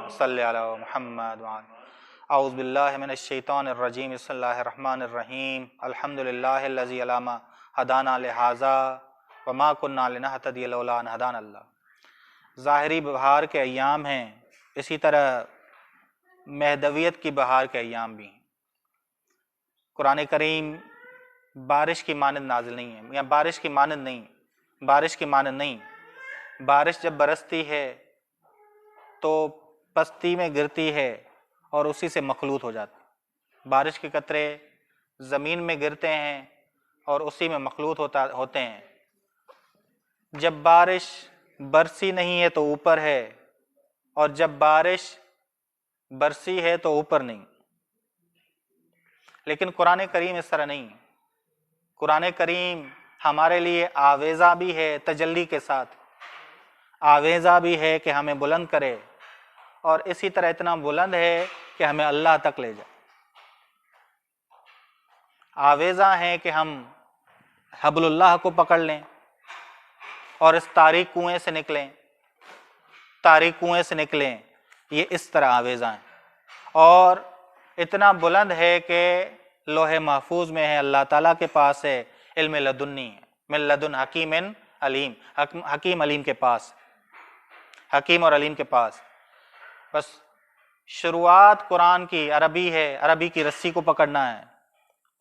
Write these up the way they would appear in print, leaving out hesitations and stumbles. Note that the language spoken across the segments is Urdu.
صلی علی محمد اعوذ باللہ من الشیطان الرجیم بسم اللہ الرحمن الرحیم الحمدللہ الذی علامہ ہدانا لہذا وما کننا لنہتدی لولا ان ہدانا اللہ۔ ظاہری بہار کے ایام ہیں، اسی طرح مہدویت کی بہار کے ایام بھی ہیں۔ قرآن کریم بارش کی مانند نازل نہیں ہے، یا بارش کی مانند نہیں، بارش کی مانند نہیں۔ بارش جب برستی ہے تو پستی میں گرتی ہے اور اسی سے مخلوط ہو جاتی۔ بارش کے قطرے زمین میں گرتے ہیں اور اسی میں مخلوط ہوتے ہیں۔ جب بارش برسی نہیں ہے تو اوپر ہے، اور جب بارش برسی ہے تو اوپر نہیں۔ لیکن قرآن کریم اس طرح نہیں۔ قرآن کریم ہمارے لیے آویزہ بھی ہے تجلی کے ساتھ، آویزہ بھی ہے کہ ہمیں بلند کرے، اور اسی طرح اتنا بلند ہے کہ ہمیں اللہ تک لے جائے۔ آویزہ ہے کہ ہم حبل اللہ کو پکڑ لیں اور اس تاریک کنویں سے نکلیں، تاریک کنویں سے نکلیں، یہ اس طرح آویزہ ہیں۔ اور اتنا بلند ہے کہ لوح محفوظ میں ہے، اللہ تعالیٰ کے پاس ہے، علم لدنی ہے، من لدن حکیم علیم، حکیم علیم کے پاس، حکیم اور علیم کے پاس۔ بس شروعات قرآن کی عربی ہے، عربی کی رسی کو پکڑنا ہے،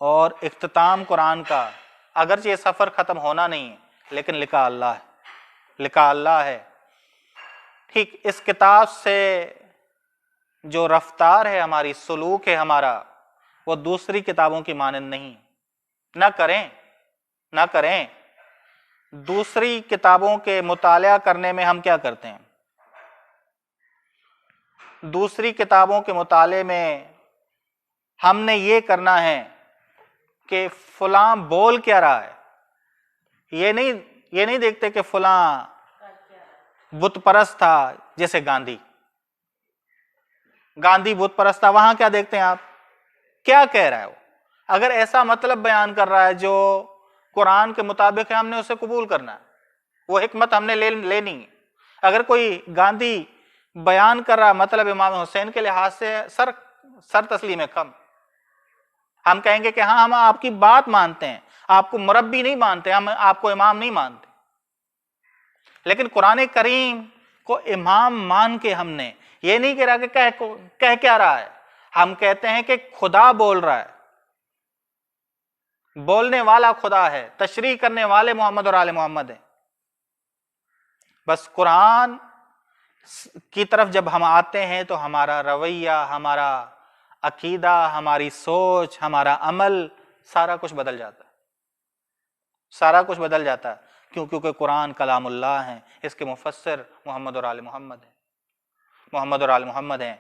اور اختتام قرآن کا اگرچہ یہ سفر ختم ہونا نہیں ہے لیکن لکھا اللہ ہے، لکھا اللہ ہے۔ ٹھیک اس کتاب سے جو رفتار ہے ہماری، سلوک ہے ہمارا، وہ دوسری کتابوں کی مانند نہیں۔ نہ کریں۔ دوسری کتابوں کے مطالعہ کرنے میں ہم کیا کرتے ہیں؟ دوسری کتابوں کے مطالعے میں ہم نے یہ کرنا ہے کہ فلاں بول کیا رہا ہے، یہ نہیں دیکھتے کہ فلاں بت پرست تھا، جیسے گاندھی بت پرست تھا، وہاں کیا دیکھتے ہیں آپ؟ کیا کہہ رہا ہے وہ؟ اگر ایسا مطلب بیان کر رہا ہے جو قرآن کے مطابق ہے، ہم نے اسے قبول کرنا ہے، وہ حکمت ہم نے لینی ہے۔ اگر کوئی گاندھی بیان کر رہا مطلب امام حسین کے لحاظ سے سر تسلیم ہے کم، ہم کہیں گے کہ ہاں ہم آپ کی بات مانتے ہیں، آپ کو مربی نہیں مانتے، ہم آپ کو امام نہیں مانتے۔ لیکن قرآن کریم کو امام مان کے ہم نے یہ نہیں کہہ رہا کہ کہہ کیا رہا ہے، ہم کہتے ہیں کہ خدا بول رہا ہے، بولنے والا خدا ہے، تشریح کرنے والے محمد اور آل محمد ہیں۔ بس قرآن کی طرف جب ہم آتے ہیں تو ہمارا رویہ، ہمارا عقیدہ، ہماری سوچ، ہمارا عمل، سارا کچھ بدل جاتا ہے، سارا کچھ بدل جاتا ہے۔ کیونکہ قرآن کلام اللہ ہے، اس کے مفسر محمد اور آل محمد ہیں، محمد اور آل محمد ہیں۔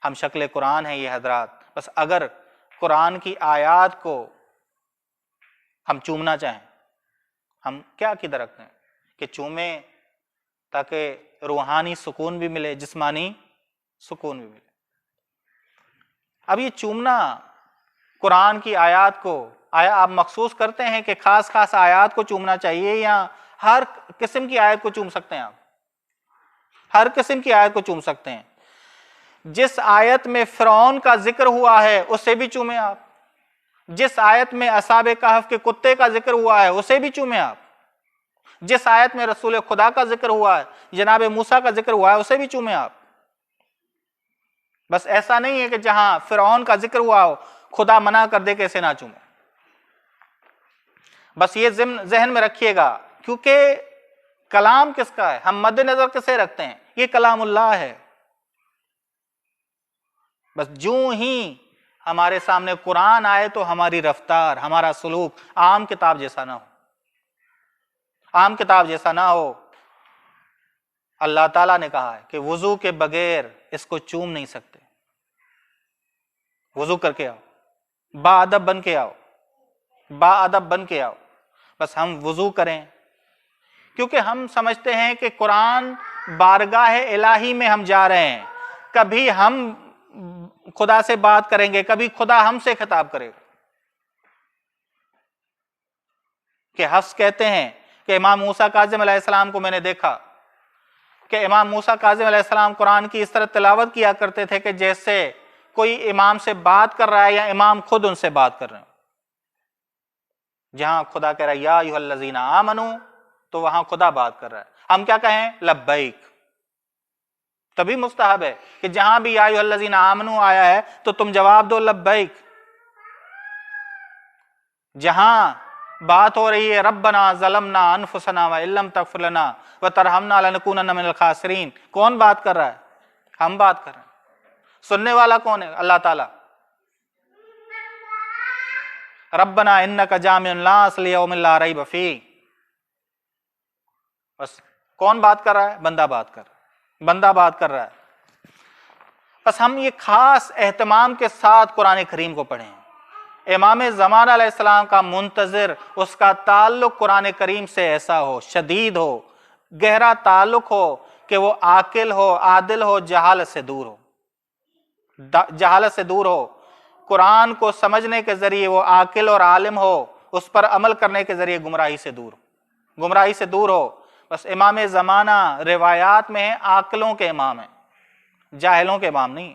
ہم شکل قرآن ہیں یہ حضرات۔ بس اگر قرآن کی آیات کو ہم چومنا چاہیں، ہم کیا عقیدہ رکھتے ہیں کہ چومیں تاکہ روحانی سکون بھی ملے، جسمانی سکون بھی ملے۔ اب یہ چومنا قرآن کی آیات کو، آیا آپ مخصوص کرتے ہیں کہ خاص آیات کو چومنا چاہیے، یا ہر قسم کی آیت کو چوم سکتے ہیں؟ آپ ہر قسم کی آیت کو چوم سکتے ہیں۔ جس آیت میں فرعون کا ذکر ہوا ہے اسے بھی چومیں آپ، جس آیت میں اصحاب کہف کے کتے کا ذکر ہوا ہے اسے بھی چومیں آپ، جس آیت میں رسول خدا کا ذکر ہوا ہے، جناب موسیٰ کا ذکر ہوا ہے، اسے بھی چومیں آپ۔ بس ایسا نہیں ہے کہ جہاں فرعون کا ذکر ہوا ہو خدا منع کر دے کہ اسے نہ چومیں۔ بس یہ ذہن میں رکھیے گا، کیونکہ کلام کس کا ہے، ہم مد نظر کسے رکھتے ہیں؟ یہ کلام اللہ ہے۔ بس جوں ہی ہمارے سامنے قرآن آئے تو ہماری رفتار، ہمارا سلوک عام کتاب جیسا نہ ہو، عام کتاب جیسا نہ ہو۔ اللہ تعالیٰ نے کہا ہے کہ وضو کے بغیر اس کو چوم نہیں سکتے، وضو کر کے آؤ، با ادب بن کے آؤ، با ادب بن کے آؤ۔ بس ہم وضو کریں، کیونکہ ہم سمجھتے ہیں کہ قرآن بارگاہ الہی میں ہم جا رہے ہیں، کبھی ہم خدا سے بات کریں گے، کبھی خدا ہم سے خطاب کرے گا۔ کہ حفص کہتے ہیں کہ امام موسیٰ کاظم علیہ السلام کو میں نے دیکھا کہ امام موسیٰ کاظم علیہ السلام قرآن کی اس طرح تلاوت کیا کرتے تھے کہ جیسے کوئی امام سے بات کر رہا ہے یا امام خود ان سے بات کر رہے ہیں. جہاں خدا کہہ رہا ہے یا ایھا الذین آمنو تو وہاں خدا بات کر رہا ہے. ہم کیا کہیں؟ لبیک. تبھی مستحب ہے کہ جہاں بھی یا ایھا الذین آمنو آیا ہے تو تم جواب دو لبیک. جہاں بات ہو رہی ہے ربنا ظلمنا انفسنا وان لم تغفر لنا وترحمنا لنکونن من الخاسرین، کون بات کر رہا ہے؟ ہم بات کر رہے ہیں. سننے والا کون ہے؟ اللہ تعالیٰ. ربنا انک جامع الناس لیوم لا ریب فیہ. بس کون بات کر رہا ہے؟ بندہ بات کر رہا ہے. بندہ بات کر رہا ہے. بس ہم یہ خاص اہتمام کے ساتھ قرآن کریم کو پڑھیں. امام زمانہ علیہ السلام کا منتظر، اس کا تعلق قرآن کریم سے ایسا ہو، شدید ہو، گہرا تعلق ہو کہ وہ عاقل ہو، عادل ہو، جہالت سے دور ہو. جہالت سے دور ہو، قرآن کو سمجھنے کے ذریعے وہ عاقل اور عالم ہو، اس پر عمل کرنے کے ذریعے گمراہی سے دور ہو، گمراہی سے دور ہو. بس امام زمانہ روایات میں ہیں عاقلوں کے امام ہیں، جاہلوں کے امام نہیں.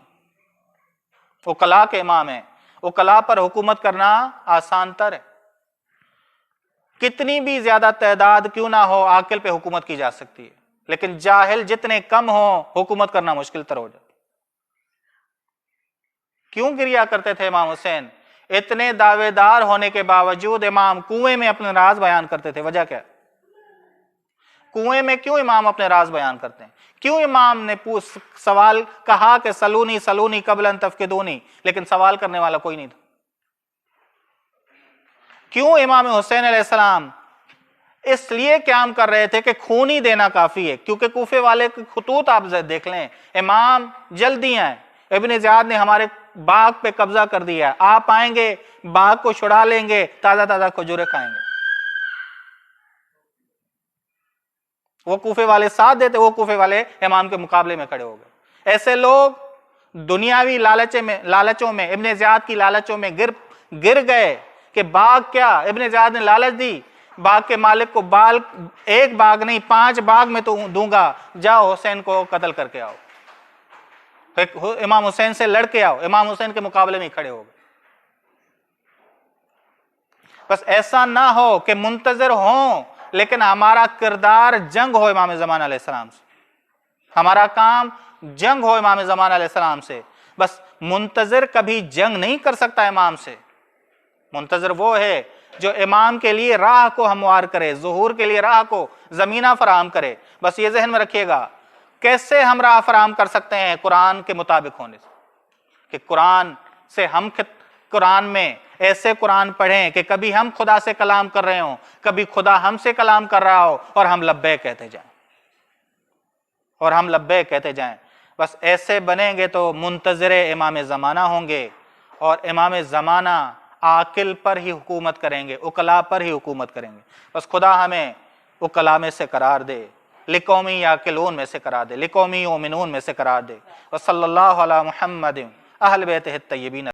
عقلاء کے امام ہیں. عقلاء پر حکومت کرنا آسان تر ہے. کتنی بھی زیادہ تعداد کیوں نہ ہو عاقل پہ حکومت کی جا سکتی ہے، لیکن جاہل جتنے کم ہوں حکومت کرنا مشکل تر ہو جاتی. کیوں گریا کرتے تھے امام حسین؟ اتنے دعوے دار ہونے کے باوجود امام کنویں میں اپنے راز بیان کرتے تھے. وجہ کیا؟ کنویں میں کیوں امام اپنے راز بیان کرتے ہیں؟ کیوں امام نے سوال کہا کہ سلونی سلونی قبل ان تفقدونی، لیکن سوال کرنے والا کوئی نہیں تھا؟ کیوں امام حسین علیہ السلام اس لیے قیام کر رہے تھے کہ خون ہی دینا کافی ہے؟ کیونکہ کوفے والے کے خطوط آپ دیکھ لیں، امام جلدی ہیں، ابن زیاد نے ہمارے باغ پہ قبضہ کر دیا ہے، آپ آئیں گے باغ کو چھڑا لیں گے، تازہ تازہ کھجوریں کھائیں گے. وہ کوفے والے ساتھ دیتے، وہ کوفے والے امام کے مقابلے میں کھڑے ہو گئے. ایسے لوگ دنیاوی لالچوں میں ابن زیاد کی لالچوں میں گر گئے کہ باغ کیا، ابن زیاد نے لالچ دی باغ کے مالک کو، ایک باغ نہیں 5 باغ میں تو دوں گا، جاؤ حسین کو قتل کر کے آؤ، امام حسین سے لڑ کے آؤ. امام حسین کے مقابلے میں کھڑے ہو گئے. بس ایسا نہ ہو کہ منتظر ہوں لیکن ہمارا کردار جنگ ہو امام زمانہ علیہ السلام سے، ہمارا کام جنگ ہو امام زمانہ علیہ السلام سے. بس منتظر کبھی جنگ نہیں کر سکتا امام سے. منتظر وہ ہے جو امام کے لیے راہ کو ہموار کرے، ظہور کے لیے راہ کو زمینہ فراہم کرے. بس یہ ذہن میں رکھیے گا. کیسے ہم راہ فراہم کر سکتے ہیں؟ قرآن کے مطابق ہونے سے، کہ قرآن سے ہم قرآن میں ایسے قرآن پڑھیں کہ کبھی ہم خدا سے کلام کر رہے ہوں، کبھی خدا ہم سے کلام کر رہا ہو، اور ہم لبیک کہتے جائیں، اور ہم لبیک کہتے جائیں. بس ایسے بنیں گے تو منتظر امام زمانہ ہوں گے، اور امام زمانہ عاقل پر ہی حکومت کریں گے، عقلاء پر ہی حکومت کریں گے. بس خدا ہمیں عقلاء میں سے قرار دے، لقومی یعقلون میں سے قرار دے، لقومی یؤمنون میں سے قرار دے. وصلی اللہ علی محمد اہل بیتہ الطیبین.